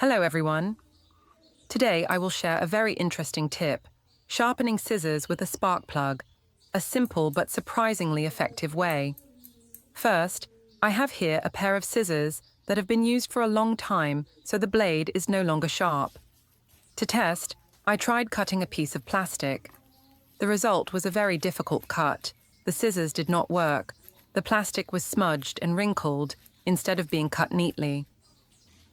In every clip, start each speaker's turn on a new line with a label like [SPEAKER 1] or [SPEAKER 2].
[SPEAKER 1] Hello everyone. Today I will share a very interesting tip, sharpening scissors with a spark plug, a simple but surprisingly effective way. First, I have here a pair of scissors that have been used for a long time, so the blade is no longer sharp. To test, I tried cutting a piece of plastic. The result was a very difficult cut. The scissors did not work. The plastic was smudged and wrinkled instead of being cut neatly.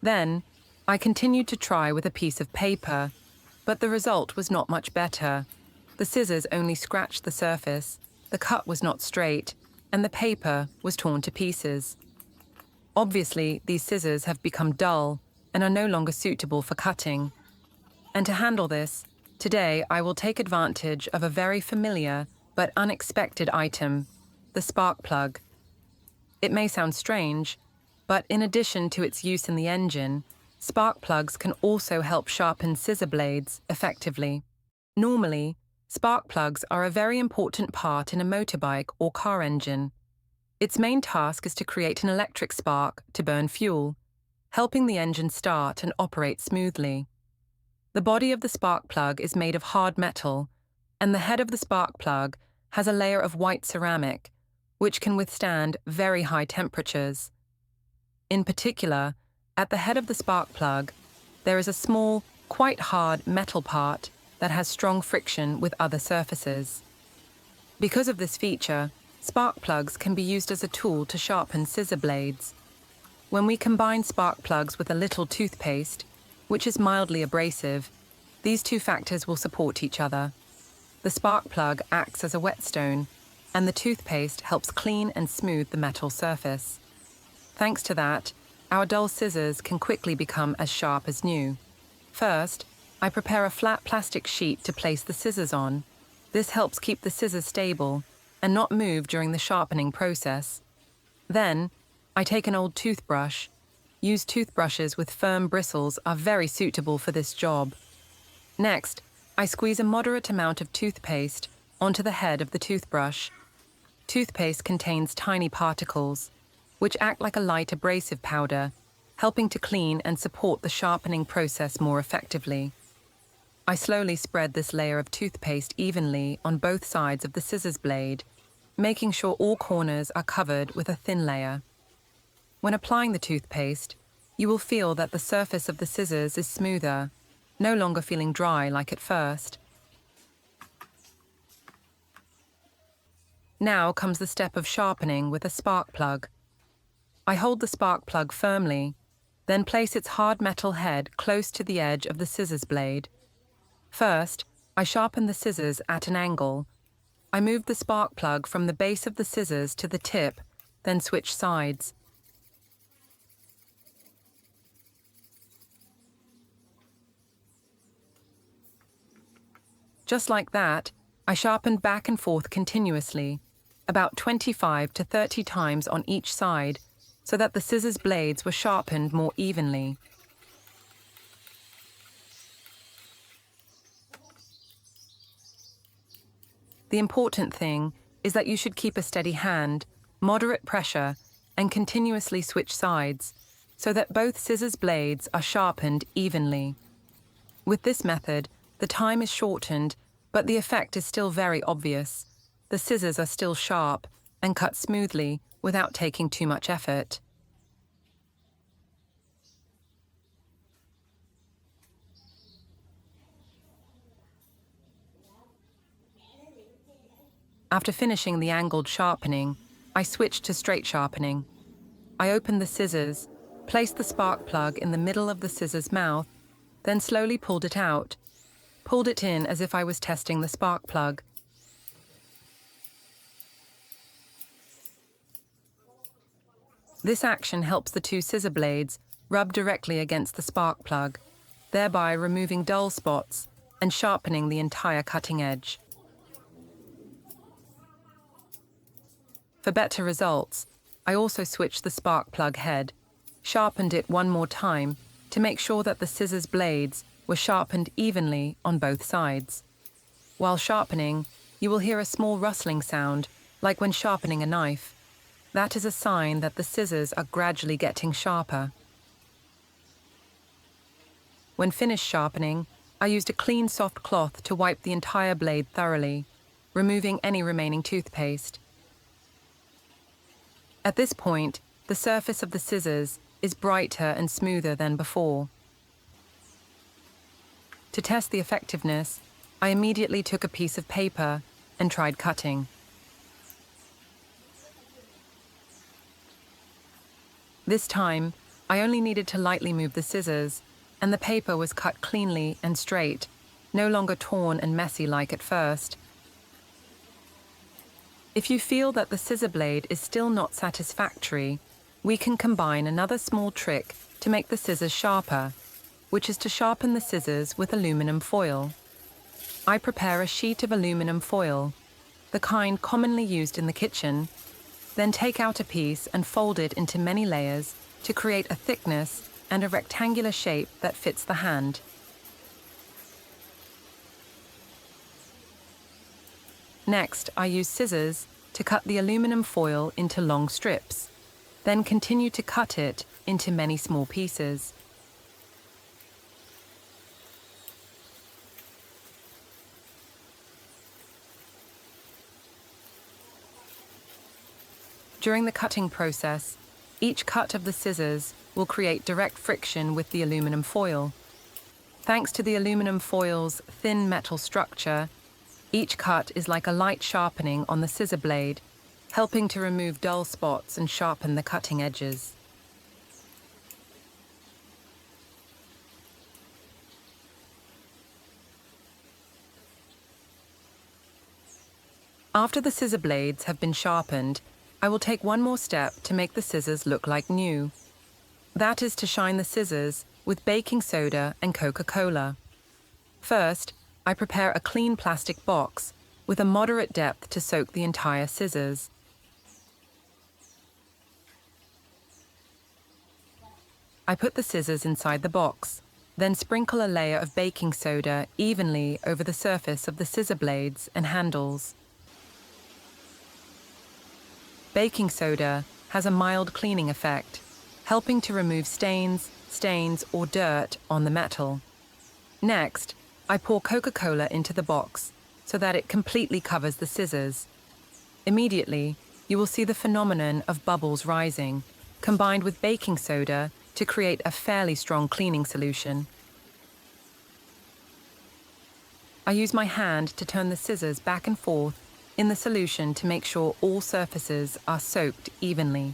[SPEAKER 1] Then, I continued to try with a piece of paper, but the result was not much better. The scissors only scratched the surface, the cut was not straight, and the paper was torn to pieces. Obviously, these scissors have become dull and are no longer suitable for cutting. And to handle this, today I will take advantage of a very familiar but unexpected item, the spark plug. It may sound strange, but in addition to its use in the engine, spark plugs can also help sharpen scissor blades effectively. Normally, spark plugs are a very important part in a motorbike or car engine. Its main task is to create an electric spark to burn fuel, helping the engine start and operate smoothly. The body of the spark plug is made of hard metal, and the head of the spark plug has a layer of white ceramic, which can withstand very high temperatures. In particular, at the head of the spark plug, there is a small, quite hard metal part that has strong friction with other surfaces. Because of this feature, spark plugs can be used as a tool to sharpen scissor blades. When we combine spark plugs with a little toothpaste, which is mildly abrasive, these two factors will support each other. The spark plug acts as a whetstone, and the toothpaste helps clean and smooth the metal surface. Thanks to that, our dull scissors can quickly become as sharp as new. First, I prepare a flat plastic sheet to place the scissors on. This helps keep the scissors stable and not move during the sharpening process. Then, I take an old toothbrush. Used toothbrushes with firm bristles are very suitable for this job. Next, I squeeze a moderate amount of toothpaste onto the head of the toothbrush. Toothpaste contains tiny particles, which act like a light abrasive powder, helping to clean and support the sharpening process more effectively. I slowly spread this layer of toothpaste evenly on both sides of the scissors blade, making sure all corners are covered with a thin layer. When applying the toothpaste, you will feel that the surface of the scissors is smoother, no longer feeling dry like at first. Now comes the step of sharpening with a spark plug. I hold the spark plug firmly, then place its hard metal head close to the edge of the scissors blade. First, I sharpen the scissors at an angle. I move the spark plug from the base of the scissors to the tip, then switch sides. Just like that, I sharpened back and forth continuously, about 25 to 30 times on each side, so that the scissors blades were sharpened more evenly. The important thing is that you should keep a steady hand, moderate pressure, and continuously switch sides, so that both scissors blades are sharpened evenly. With this method, the time is shortened, but the effect is still very obvious. The scissors are still sharp and cut smoothly without taking too much effort. After finishing the angled sharpening, I switched to straight sharpening. I opened the scissors, placed the spark plug in the middle of the scissors mouth, then slowly pulled it out. Pulled it in as if I was testing the spark plug. This action helps the two scissor blades rub directly against the spark plug, thereby removing dull spots and sharpening the entire cutting edge. For better results, I also switched the spark plug head, sharpened it one more time to make sure that the scissors blades were sharpened evenly on both sides. While sharpening, you will hear a small rustling sound, like when sharpening a knife. That is a sign that the scissors are gradually getting sharper. When finished sharpening, I used a clean soft cloth to wipe the entire blade thoroughly, removing any remaining toothpaste. At this point, the surface of the scissors is brighter and smoother than before. To test the effectiveness, I immediately took a piece of paper and tried cutting. This time, I only needed to lightly move the scissors, and the paper was cut cleanly and straight, no longer torn and messy like at first. If you feel that the scissor blade is still not satisfactory, we can combine another small trick to make the scissors sharper, which is to sharpen the scissors with aluminum foil. I prepare a sheet of aluminum foil, the kind commonly used in the kitchen, then take out a piece and fold it into many layers to create a thickness and a rectangular shape that fits the hand. Next, I use scissors to cut the aluminum foil into long strips, then continue to cut it into many small pieces. During the cutting process, each cut of the scissors will create direct friction with the aluminum foil. Thanks to the aluminum foil's thin metal structure, each cut is like a light sharpening on the scissor blade, helping to remove dull spots and sharpen the cutting edges. After the scissor blades have been sharpened, I will take one more step to make the scissors look like new. That is to shine the scissors with baking soda and Coca-Cola. First, I prepare a clean plastic box with a moderate depth to soak the entire scissors. I put the scissors inside the box, then sprinkle a layer of baking soda evenly over the surface of the scissor blades and handles. Baking soda has a mild cleaning effect, helping to remove stains or dirt on the metal. Next, I pour Coca-Cola into the box so that it completely covers the scissors. Immediately, you will see the phenomenon of bubbles rising, combined with baking soda to create a fairly strong cleaning solution. I use my hand to turn the scissors back and forth in the solution to make sure all surfaces are soaked evenly.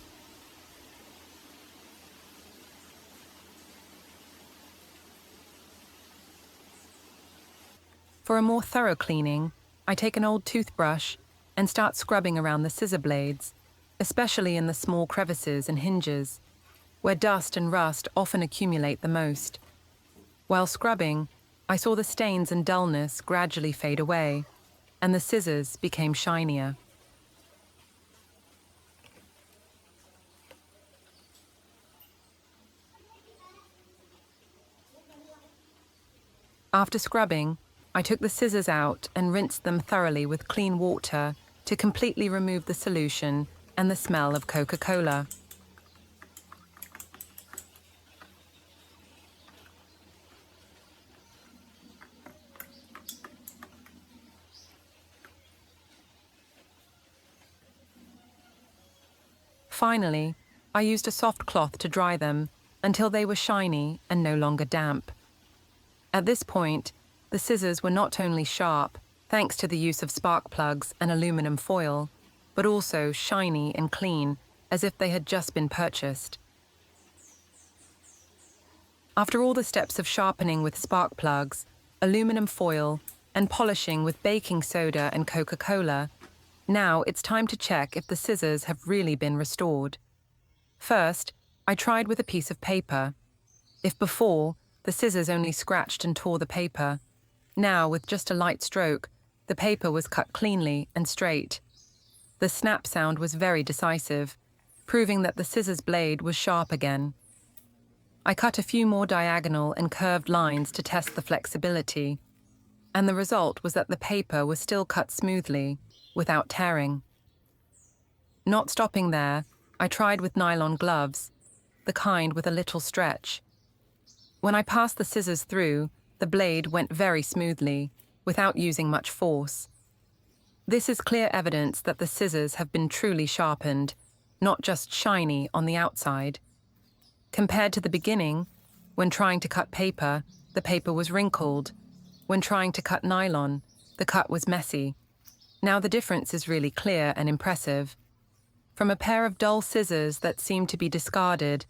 [SPEAKER 1] For a more thorough cleaning, I take an old toothbrush and start scrubbing around the scissor blades, especially in the small crevices and hinges, where dust and rust often accumulate the most. While scrubbing, I saw the stains and dullness gradually fade away, and the scissors became shinier. After scrubbing, I took the scissors out and rinsed them thoroughly with clean water to completely remove the solution and the smell of Coca-Cola. Finally, I used a soft cloth to dry them until they were shiny and no longer damp. At this point, the scissors were not only sharp, thanks to the use of spark plugs and aluminum foil, but also shiny and clean, as if they had just been purchased. After all the steps of sharpening with spark plugs, aluminum foil, and polishing with baking soda and Coca-Cola, now it's time to check if the scissors have really been restored. First, I tried with a piece of paper. If before, the scissors only scratched and tore the paper, now with just a light stroke, the paper was cut cleanly and straight. The snap sound was very decisive, proving that the scissors blade was sharp again. I cut a few more diagonal and curved lines to test the flexibility, and the result was that the paper was still cut smoothly, without tearing. Not stopping there, I tried with nylon gloves, the kind with a little stretch. When I passed the scissors through, the blade went very smoothly, without using much force. This is clear evidence that the scissors have been truly sharpened, not just shiny on the outside. Compared to the beginning, when trying to cut paper, the paper was wrinkled. When trying to cut nylon, the cut was messy. Now the difference is really clear and impressive. From a pair of dull scissors that seemed to be discarded,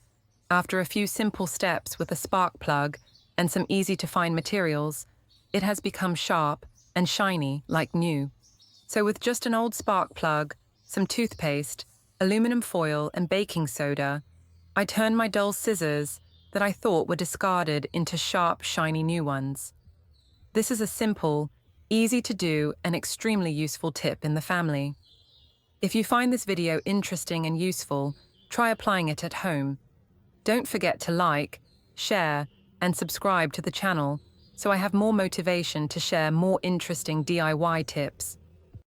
[SPEAKER 1] after a few simple steps with a spark plug and some easy-to-find materials, it has become sharp and shiny like new. So with just an old spark plug, some toothpaste, aluminum foil and baking soda, I turned my dull scissors that I thought were discarded into sharp, shiny new ones. This is a simple, easy to do and extremely useful tip in the family. If you find this video interesting and useful, try applying it at home. Don't forget to like, share, and subscribe to the channel so I have more motivation to share more interesting DIY tips.